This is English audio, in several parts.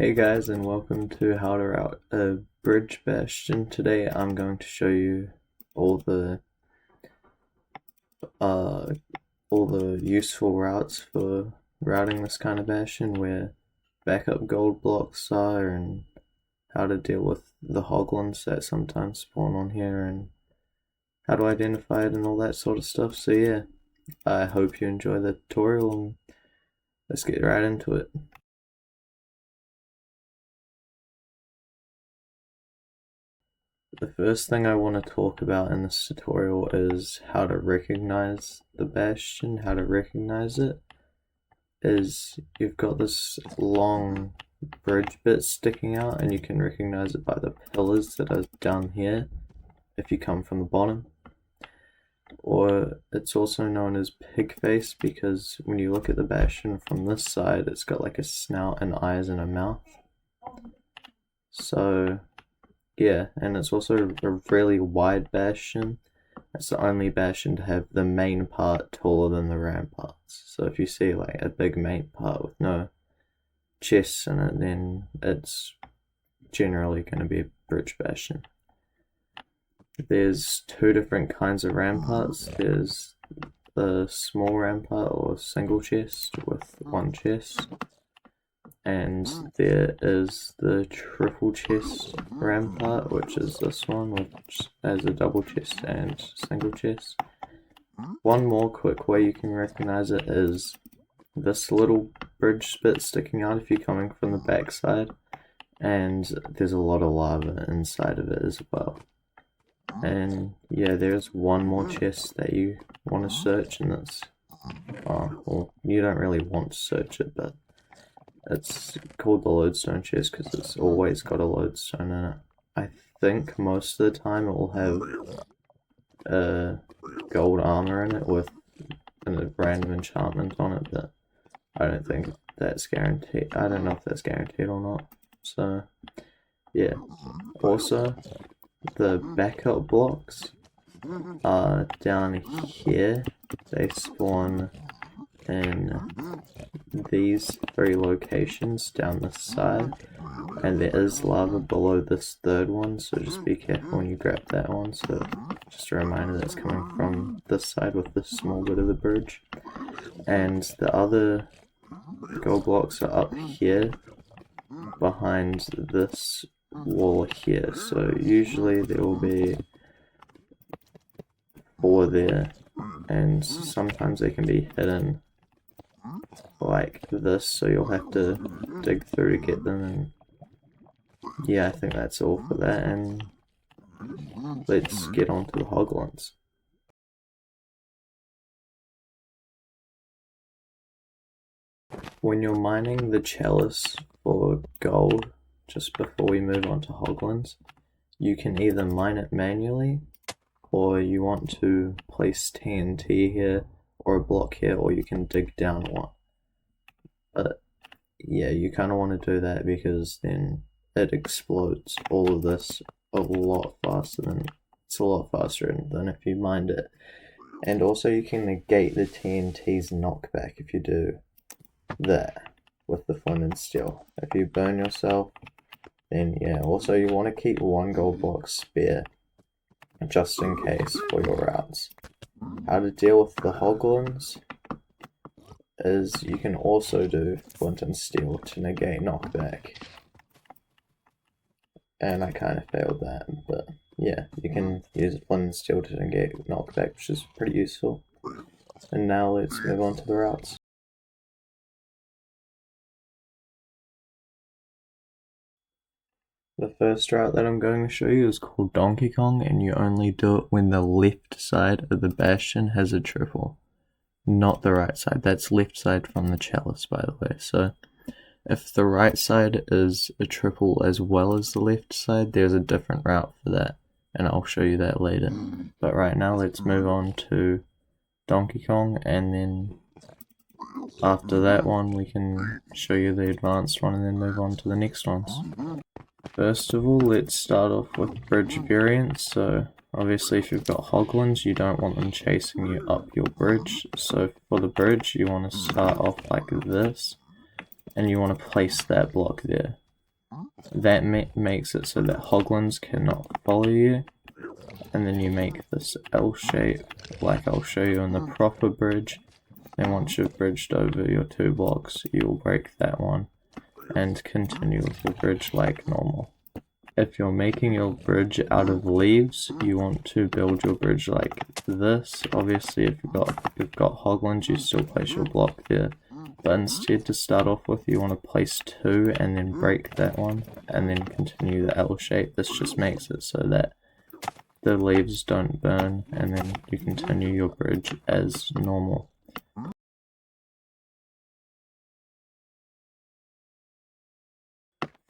Hey guys, and welcome to how to route a Bridge Bastion. Today I'm going to show you all the useful routes for routing this kind of bastion, where backup gold blocks are, and how to deal with the hoglins that sometimes spawn on here, and how to identify it and all that sort of stuff. So yeah, I hope you enjoy the tutorial, and let's get right into it. The first thing I want to talk about in this tutorial is how to recognize the bastion. How to recognize it is you've got this long bridge bit sticking out, and you can recognize it by the pillars that are down here if you come from the bottom. Or it's also known as pig face, because when you look at the bastion from this side, it's got like a snout and eyes and a mouth. So yeah, and it's also a really wide bastion. It's the only bastion to have the main part taller than the ramparts. So if you see like a big main part with no chests in it, then it's generally going to be a bridge bastion. There's two different kinds of ramparts. There's the small rampart or single chest with one chest, and there is the triple chest rampart, which is this one, which has a double chest and single chest. One more quick way you can recognize it is this little bridge bit sticking out if you're coming from the backside, and there's a lot of lava inside of it as well. And yeah, there's one more chest that you want to search, and it's well, you don't really want to search it, but it's called the lodestone chest because it's always got a lodestone in it. I think most of the time it will have gold armor in it with a random enchantment on it, but I don't think that's guaranteed. I don't know if that's guaranteed or not. So yeah. Also, the backup blocks are down here. They spawn in these three locations down this side, and there is lava below this third one, so just be careful when you grab that one. So just a reminder that's coming from this side with this small bit of the bridge. And the other gold blocks are up here behind this wall here, so usually there will be 4 there, and sometimes they can be hidden like this, so you'll have to dig through to get them. And yeah, I think that's all for that, and let's get on to the hoglins. When you're mining the chalice for gold, just before we move on to hoglins, you can either mine it manually, or you want to place TNT here or a block here, or you can dig down one. But yeah, you kind of want to do that because then it explodes all of this a lot faster than if you mined it. And also you can negate the TNT's knockback if you do that with the flint and steel. If you burn yourself, then yeah. Also you want to keep 1 gold block spare just in case for your routes. How to deal with the hoglins is you can also do flint and steel to negate knockback, and I kind of failed that, but yeah, you can use flint and steel to negate knockback, which is pretty useful. And now let's move on to the routes. The first route that I'm going to show you is called Donkey Kong, and you only do it when the left side of the bastion has a triple, not the right side. That's left side from the chalice, by the way. So if the right side is a triple as well as the left side, there's a different route for that, and I'll show you that later. But right now let's move on to Donkey Kong, and then after that one we can show you the advanced one and then move on to the next ones. First of all, let's start off with bridge variants. So obviously if you've got hoglins, you don't want them chasing you up your bridge. So for the bridge, you want to start off like this, and you want to place that block there. That makes it so that hoglins cannot follow you. And then you make this L shape, like I'll show you in the proper bridge. Then once you've bridged over your 2 blocks, you will break that one and continue with your bridge like normal. If you're making your bridge out of leaves, you want to build your bridge like this. Obviously, if you've got hoglins, you still place your block there. But instead, to start off with, you want to place 2 and then break that one, and then continue the L shape. This just makes it so that the leaves don't burn, and then you continue your bridge as normal.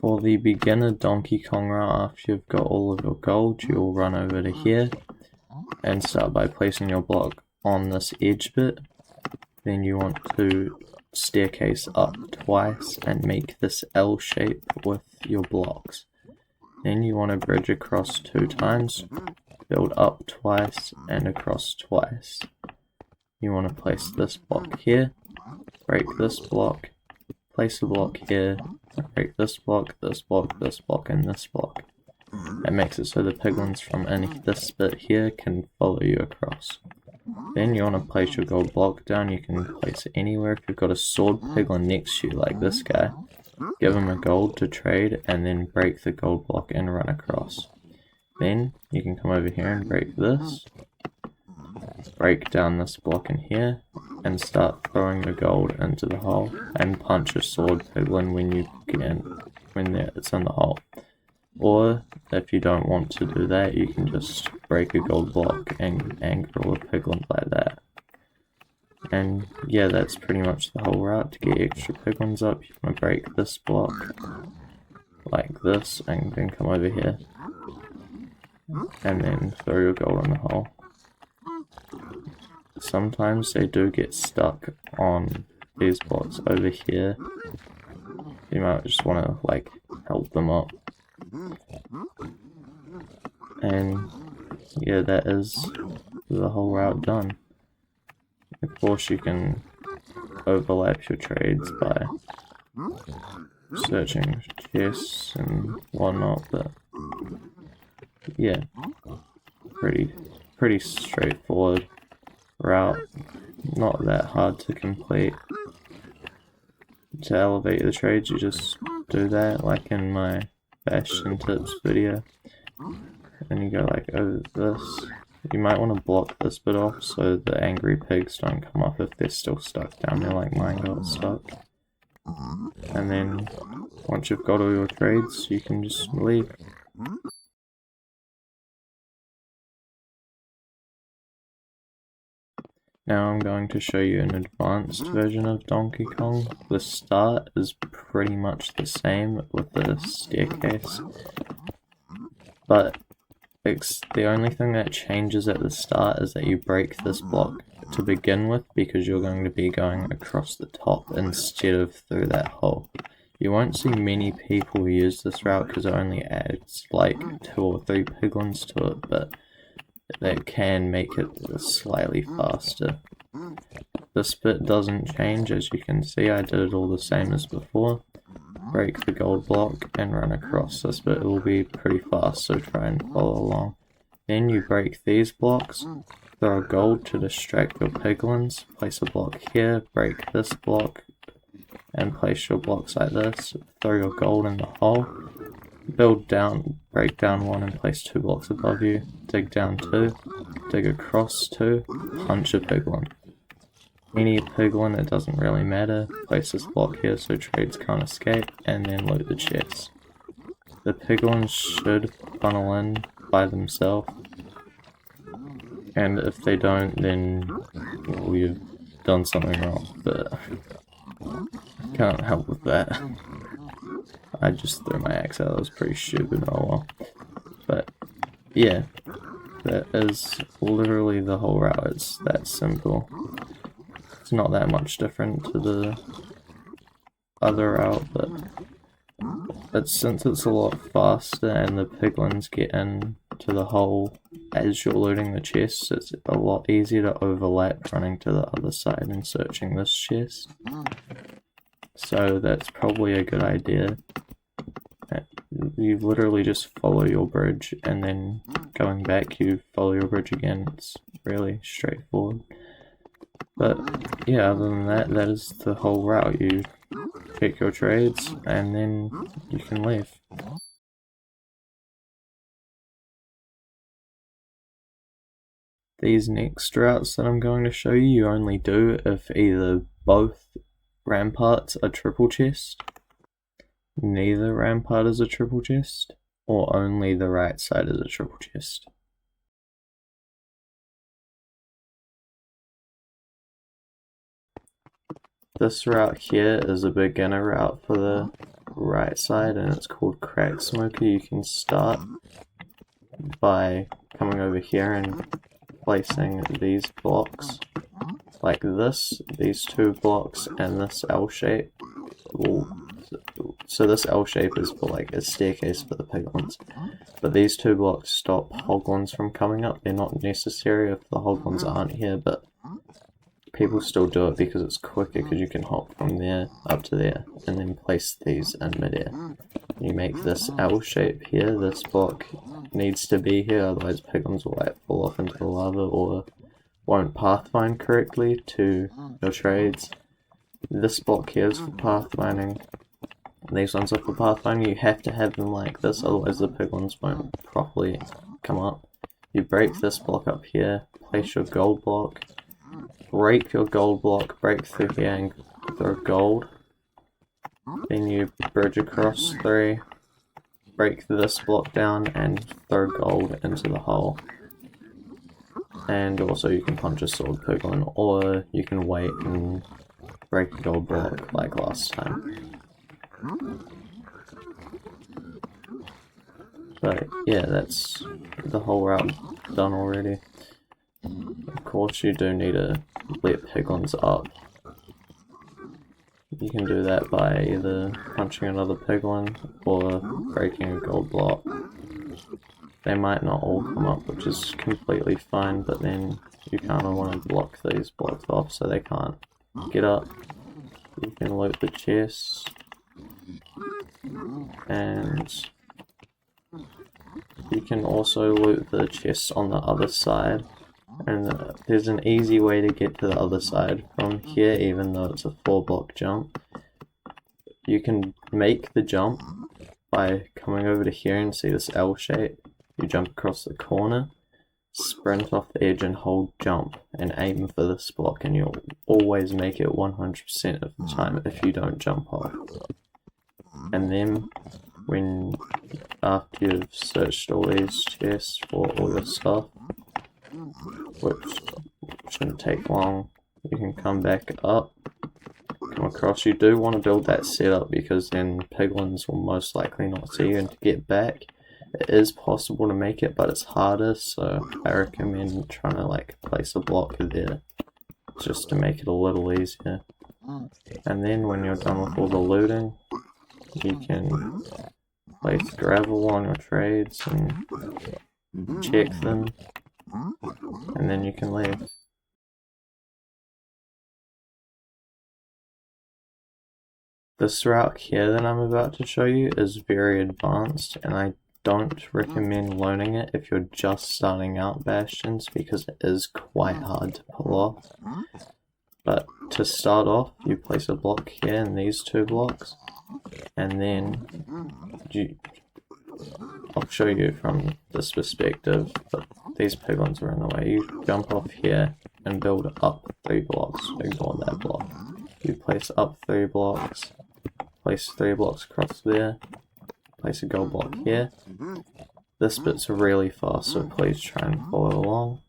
For the beginner Donkey Kong route, after you've got all of your gold, you'll run over to here and start by placing your block on this edge bit. Then you want to staircase up twice and make this L shape with your blocks. Then you want to bridge across 2 times, build up twice and across twice. You want to place this block here, break this block, place a block here, break this block, this block, this block, and this block. It makes it so the piglins from in this bit here can follow you across. Then you want to place your gold block down. You can place it anywhere. If you've got a sword piglin next to you, like this guy, give him a gold to trade, and then break the gold block and run across. Then you can come over here and break this, break down this block in here, and start throwing the gold into the hole, and punch a sword piglin when you can, it's in the hole. Or if you don't want to do that, you can just break a gold block and anger a piglin like that. And yeah, that's pretty much the whole route. To get extra piglins up, you want to break this block like this, and then come over here and then throw your gold in the hole. Sometimes they do get stuck on these blocks over here. You might just want to like help them up. And yeah, that is the whole route done. Of course, you can overlap your trades by searching chests and whatnot, but yeah, pretty straightforward route, not that hard to complete. To elevate the trades, you just do that, like in my Bastion tips video, and you go like over this. You might want to block this bit off so the angry pigs don't come up if they're still stuck down there like mine got stuck. And then once you've got all your trades, you can just leave. Now I'm going to show you an advanced version of Donkey Kong. The start is pretty much the same with the staircase, but the only thing that changes at the start is that you break this block to begin with, because you're going to be going across the top instead of through that hole. You won't see many people use this route because it only adds like 2 or 3 piglins to it, but that can make it slightly faster. This bit doesn't change, as you can see. I did it all the same as before. Break the gold block and run across. This bit will be pretty fast, so try and follow along. Then you break these blocks, throw gold to distract your piglins, place a block here, break this block, and place your blocks like this, throw your gold in the hole, build down, break down 1 and place 2 blocks above you, dig down 2, dig across 2, punch a piglin. Any piglin, it doesn't really matter, place this block here so trades can't escape, and then loot the chest. The piglins should funnel in by themselves, and if they don't, then well, you've done something wrong, but can't help with that. I just threw my axe out, that was pretty stupid, oh well. But yeah, that is literally the whole route, it's that simple. It's not that much different to the other route, but since it's a lot faster and the piglins get into the hole as you're looting the chests, it's a lot easier to overlap running to the other side and searching this chest. So that's probably a good idea. you literally just follow your bridge, and then going back you follow your bridge again. It's really straightforward. But yeah, other than that, that is the whole route. You pick your trades and then you can leave. These next routes that I'm going to show you, you only do if either both ramparts are triple chest, neither rampart is a triple chest, or only the right side is a triple chest. This route here is a beginner route for the right side, and it's called Crack Smoker. You can start by coming over here and placing these blocks like this, these two blocks, and this L shape. So this L shape is for like a staircase for the piglins, but these two blocks stop hoglins from coming up. They're not necessary if the hoglins aren't here, but people still do it because it's quicker, because you can hop from there up to there and then place these in midair. You make this L shape here. This block needs to be here, otherwise piglins will like fall off into the lava or won't pathfind correctly to your trades. This block here is for pathfinding. These ones are for pathfinding. You have to have them like this, otherwise the piglins won't properly come up. You break this block up here, place your gold block, break your gold block, break through here and throw gold. Then you bridge across 3, break this block down and throw gold into the hole. And also you can punch a sword piglin, or you can wait and break a gold block like last time. But yeah, that's the whole route done already. Of course you do need to let piglins up. You can do that by either punching another piglin or breaking a gold block. They might not all come up, which is completely fine, but then you kind of want to block these blocks off so they can't get up. You can loot the chests, and you can also loot the chests on the other side. And there's an easy way to get to the other side from here, even though it's a 4-block jump. You can make the jump by coming over to here and see this L shape. You jump across the corner, sprint off the edge and hold jump and aim for this block, and you'll always make it 100% of the time if you don't jump off. And then after you've searched all these chests for all your stuff, which shouldn't take long, you can come back up, come across. You do want to build that setup because then piglins will most likely not see you, and to get back it is possible to make it, but it's harder, so I recommend trying to like place a block there just to make it a little easier. And then when you're done with all the looting, you can place gravel on your trades and check them, and then you can leave. This route here that I'm about to show you is very advanced, and I don't recommend learning it if you're just starting out Bastions, because it is quite hard to pull off. But to start off, you place a block here and these 2 blocks, and then I'll show you from this perspective, but these piglins are in the way. You jump off here and build up 3 blocks, ignore that block. You place up 3 blocks, place 3 blocks across there, place a gold block here. This bit's really fast, so please try and follow along.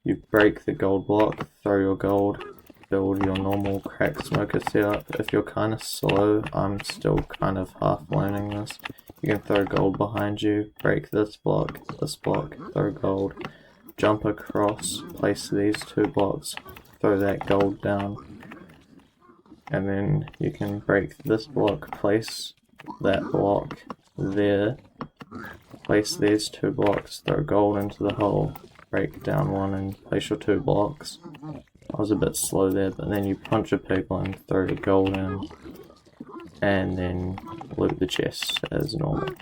You break the gold block, throw your gold, build your normal crack smoker setup. If you're kind of slow, I'm still kind of half learning this. You can throw gold behind you, break this block, throw gold, jump across, place these 2 blocks, throw that gold down, and then you can break this block, place that block there, place these 2 blocks, throw gold into the hole, break down 1 and place your 2 blocks. I was a bit slow there, but then you punch a piglin, throw the gold in, and then loot the chests as normal.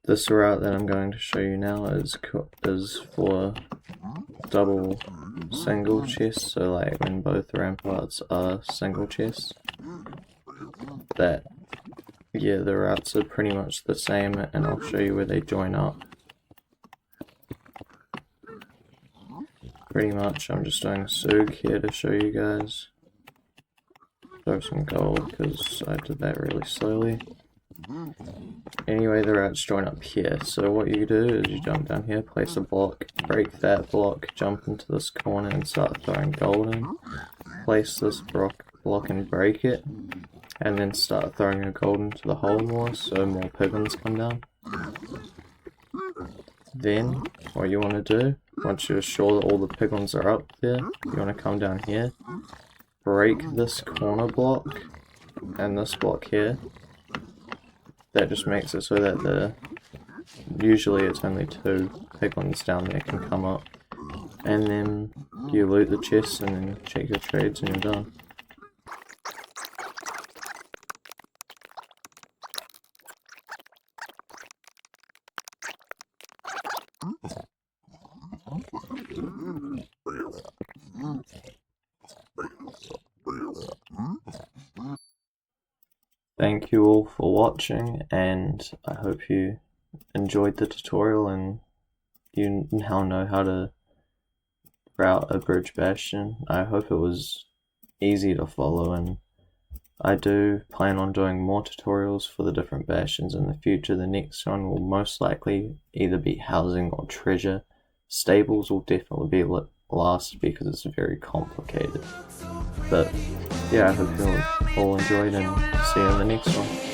This route that I'm going to show you now is for double single chests, so like when both ramparts are single chests. Yeah, the routes are pretty much the same, and I'll show you where they join up. Pretty much, I'm just doing Sug here to show you guys. Throw some gold, because I did that really slowly. Anyway, the routes join up here, so what you do is you jump down here, place a block, break that block, jump into this corner and start throwing gold in. Place this block and break it, and then start throwing your gold into the hole more, so more piglins come down. Then, what you want to do, once you're sure that all the piglins are up there, you want to come down here, break this corner block, and this block here. That just makes it so that usually it's only 2 piglins down there can come up. And then you loot the chests and then check your trades and you're done. Thank you all for watching, and I hope you enjoyed the tutorial and you now know how to route a Bridge Bastion. I hope it was easy to follow, and I do plan on doing more tutorials for the different bastions in the future. The next one will most likely either be housing or treasure. Stables will definitely be last because it's very complicated. But yeah, I hope you all enjoyed, and see you in the next one.